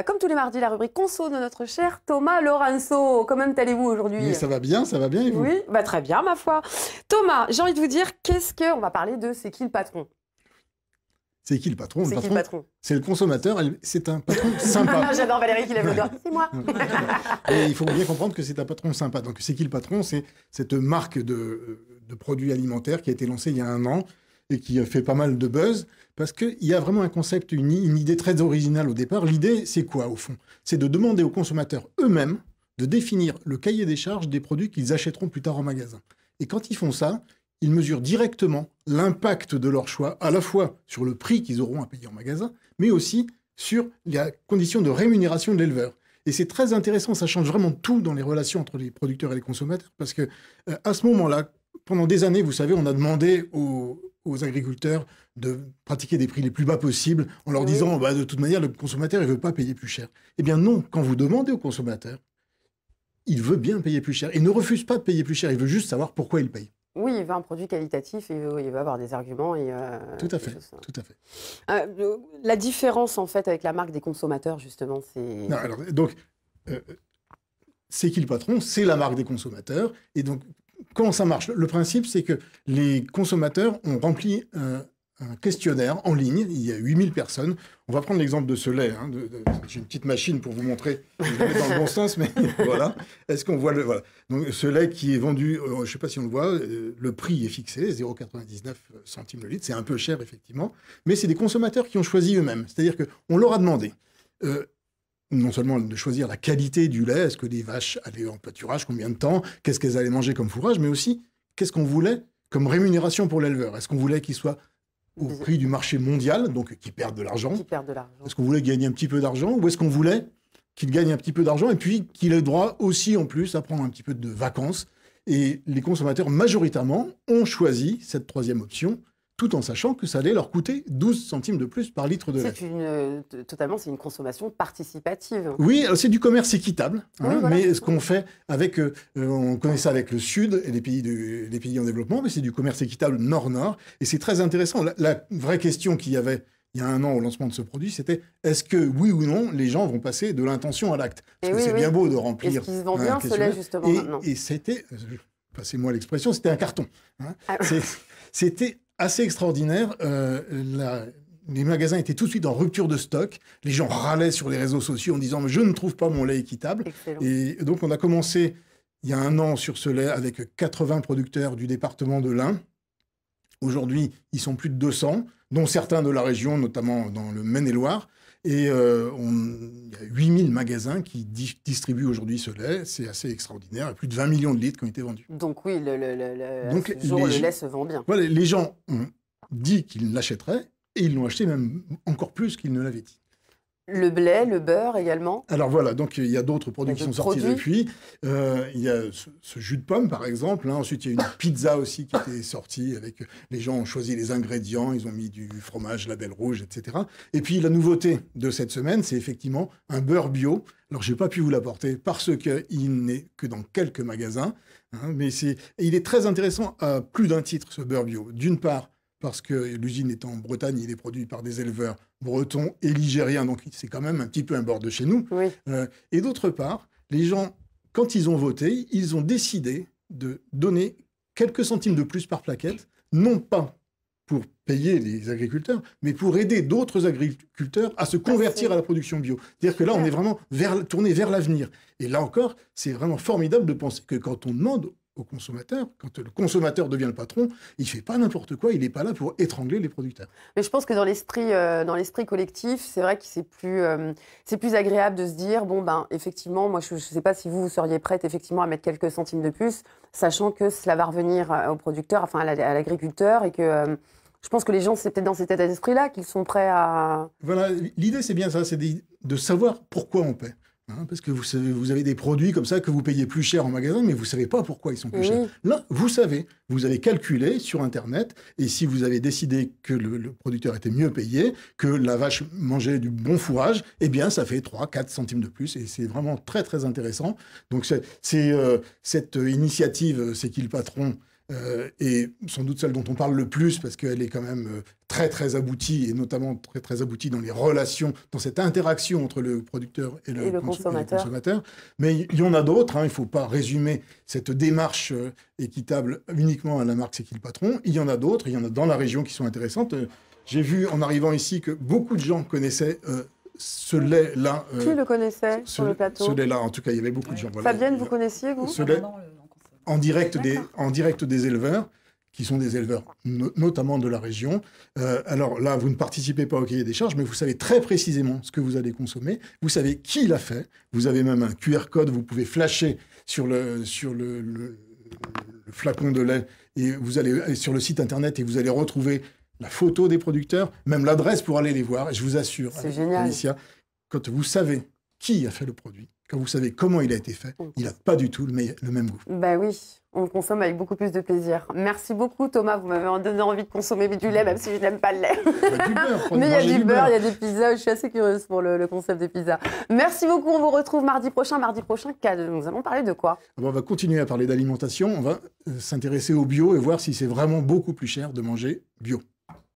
Comme tous les mardis, la rubrique Conso de notre cher Thomas Lorenzo. Comment allez-vous aujourd'hui? Mais ça va bien et vous? Oui, bah très bien ma foi. Thomas, j'ai envie de vous dire, on va parler de c'est qui le patron? C'est qui le patron? C'est qui le patron? C'est le consommateur, c'est un patron sympa. J'adore Valérie qui lève le doigt, c'est moi. Et il faut bien comprendre que c'est un patron sympa. Donc c'est qui le patron? C'est cette marque de produits alimentaires qui a été lancée il y a 1 an et qui a fait pas mal de buzz, parce qu'il y a vraiment un concept, une idée très originale au départ. L'idée, c'est quoi au fond? C'est de demander aux consommateurs eux-mêmes de définir le cahier des charges des produits qu'ils achèteront plus tard en magasin. Et quand ils font ça, ils mesurent directement l'impact de leur choix, à la fois sur le prix qu'ils auront à payer en magasin, mais aussi sur les conditions de rémunération de l'éleveur. Et c'est très intéressant, ça change vraiment tout dans les relations entre les producteurs et les consommateurs, parce que à ce moment-là, pendant des années, vous savez, on a demandé aux agriculteurs de pratiquer des prix les plus bas possibles, en leur disant, bah, de toute manière, le consommateur, il ne veut pas payer plus cher. Eh bien non, quand vous demandez au consommateur, il veut bien payer plus cher. Il ne refuse pas de payer plus cher, il veut juste savoir pourquoi il paye. Oui, il veut un produit qualitatif et il veut avoir des arguments. Tout à fait, tout à fait. La différence, en fait, avec la marque des consommateurs, justement, c'est... Donc, c'est qui le patron? C'est la marque des consommateurs. Et donc, comment ça marche? Le principe, c'est que les consommateurs ont rempli un questionnaire en ligne. Il y a 8000 personnes. On va prendre l'exemple de ce lait. J'ai une petite machine pour vous montrer. Je vais le mettre dans le bon sens, mais voilà. Est-ce qu'on voit le... Voilà. Donc, ce lait qui est vendu, je ne sais pas si on le voit, le prix est fixé, 0,99 centimes le litre. C'est un peu cher, effectivement. Mais c'est des consommateurs qui ont choisi eux-mêmes. C'est-à-dire qu'on leur a demandé... non seulement de choisir la qualité du lait, est-ce que les vaches allaient en pâturage, combien de temps, qu'est-ce qu'elles allaient manger comme fourrage, mais aussi qu'est-ce qu'on voulait comme rémunération pour l'éleveur. Est-ce qu'on voulait qu'il soit au prix du marché mondial, donc qu'il perde de l'argent? Est-ce qu'on voulait gagner un petit peu d'argent, ou est-ce qu'on voulait qu'il gagne un petit peu d'argent et puis qu'il ait droit aussi en plus à prendre un petit peu de vacances? Et les consommateurs majoritairement ont choisi cette troisième option, tout en sachant que ça allait leur coûter 12 centimes de plus par litre de lait. C'est une consommation participative. Oui, c'est du commerce équitable, oui, voilà. Mais ce qu'on fait avec, on connaît ça avec le Sud et les pays en développement, mais c'est du commerce équitable nord-nord, et c'est très intéressant. La vraie question qu'il y avait il y a 1 an au lancement de ce produit, c'était est-ce que, oui ou non, les gens vont passer de l'intention à l'acte? Parce que c'est bien beau de remplir... Est-ce qu'ils se vendent bien ce lait, justement, maintenant? Et c'était, passez-moi l'expression, c'était un carton. C'était assez extraordinaire. Les magasins étaient tout de suite en rupture de stock. Les gens râlaient sur les réseaux sociaux en disant « je ne trouve pas mon lait équitable ». Et donc, on a commencé il y a 1 an sur ce lait avec 80 producteurs du département de l'Ain. Aujourd'hui, ils sont plus de 200, dont certains de la région, notamment dans le Maine-et-Loire. Et il y a 8000 magasins qui distribuent aujourd'hui ce lait. C'est assez extraordinaire. Il y a plus de 20 millions de litres qui ont été vendus. Donc oui, le lait se vend bien. Voilà, les gens ont dit qu'ils l'achèteraient et ils l'ont acheté même encore plus qu'ils ne l'avaient dit. Le blé, le beurre également. Alors voilà, donc il y a d'autres produits qui sont sortis depuis. Il y a ce jus de pomme, par exemple. Ensuite, il y a une pizza aussi qui était sortie. Les gens ont choisi les ingrédients, ils ont mis du fromage, label rouge, etc. Et puis, la nouveauté de cette semaine, c'est effectivement un beurre bio. Alors, je n'ai pas pu vous l'apporter parce qu'il n'est que dans quelques magasins. Mais il est très intéressant à plus d'un titre, ce beurre bio. D'une part, parce que l'usine est en Bretagne, il est produit par des éleveurs bretons et ligériens, donc c'est quand même un petit peu un bord de chez nous. Oui. Et d'autre part, les gens, quand ils ont voté, ils ont décidé de donner quelques centimes de plus par plaquette, non pas pour payer les agriculteurs, mais pour aider d'autres agriculteurs à se convertir à la production bio. C'est-à-dire que là, on est vraiment tourné vers l'avenir. Et là encore, c'est vraiment formidable de penser que quand on demande au consommateur, quand le consommateur devient le patron, il ne fait pas n'importe quoi, il n'est pas là pour étrangler les producteurs. Mais je pense que dans l'esprit collectif, c'est vrai que c'est plus agréable de se dire, bon, ben, effectivement, moi, je ne sais pas si vous seriez prête, effectivement, à mettre quelques centimes de plus, sachant que cela va revenir au producteur, enfin, à l'agriculteur, et que je pense que les gens, c'est peut-être dans cet état d'esprit-là qu'ils sont prêts à... Voilà, l'idée, c'est bien ça, c'est de savoir pourquoi on paie. Parce que vous avez des produits comme ça que vous payez plus cher en magasin, mais vous ne savez pas pourquoi ils sont plus chers. Là, vous savez, vous avez calculé sur Internet, et si vous avez décidé que le producteur était mieux payé, que la vache mangeait du bon fourrage, eh bien, ça fait 3-4 centimes de plus, et c'est vraiment très, très intéressant. Donc, cette initiative, c'est qui le patron, et sans doute celle dont on parle le plus parce qu'elle est quand même très très aboutie et notamment très très aboutie dans les relations, dans cette interaction entre le producteur et le consommateur. Mais il y en a d'autres, hein, il ne faut pas résumer cette démarche équitable uniquement à la marque C'est qui le patron. Il y en a d'autres, il y en a dans la région qui sont intéressantes. J'ai vu en arrivant ici que beaucoup de gens connaissaient ce lait-là. Qui le connaissait sur le plateau? Ce lait-là, en tout cas, il y avait beaucoup de gens. Voilà. Fabienne, vous connaissiez, vous? Ce lait en direct des éleveurs, qui sont des éleveurs notamment de la région. Alors là, vous ne participez pas au cahier des charges, mais vous savez très précisément ce que vous allez consommer. Vous savez qui l'a fait. Vous avez même un QR code, vous pouvez flasher sur le flacon de lait et vous allez aller sur le site internet et vous allez retrouver la photo des producteurs, même l'adresse pour aller les voir. Et je vous assure, Alicia, quand vous savez qui a fait le produit, quand vous savez comment il a été fait, il n'a pas du tout le même goût. Ben oui, on le consomme avec beaucoup plus de plaisir. Merci beaucoup Thomas, vous m'avez donné envie de consommer du lait, même si je n'aime pas le lait. Mais il y a du beurre, il y a des pizzas, je suis assez curieuse pour le concept des pizzas. Merci beaucoup, on vous retrouve mardi prochain. Mardi prochain, nous allons parler de quoi? On va continuer à parler d'alimentation, on va s'intéresser au bio et voir si c'est vraiment beaucoup plus cher de manger bio.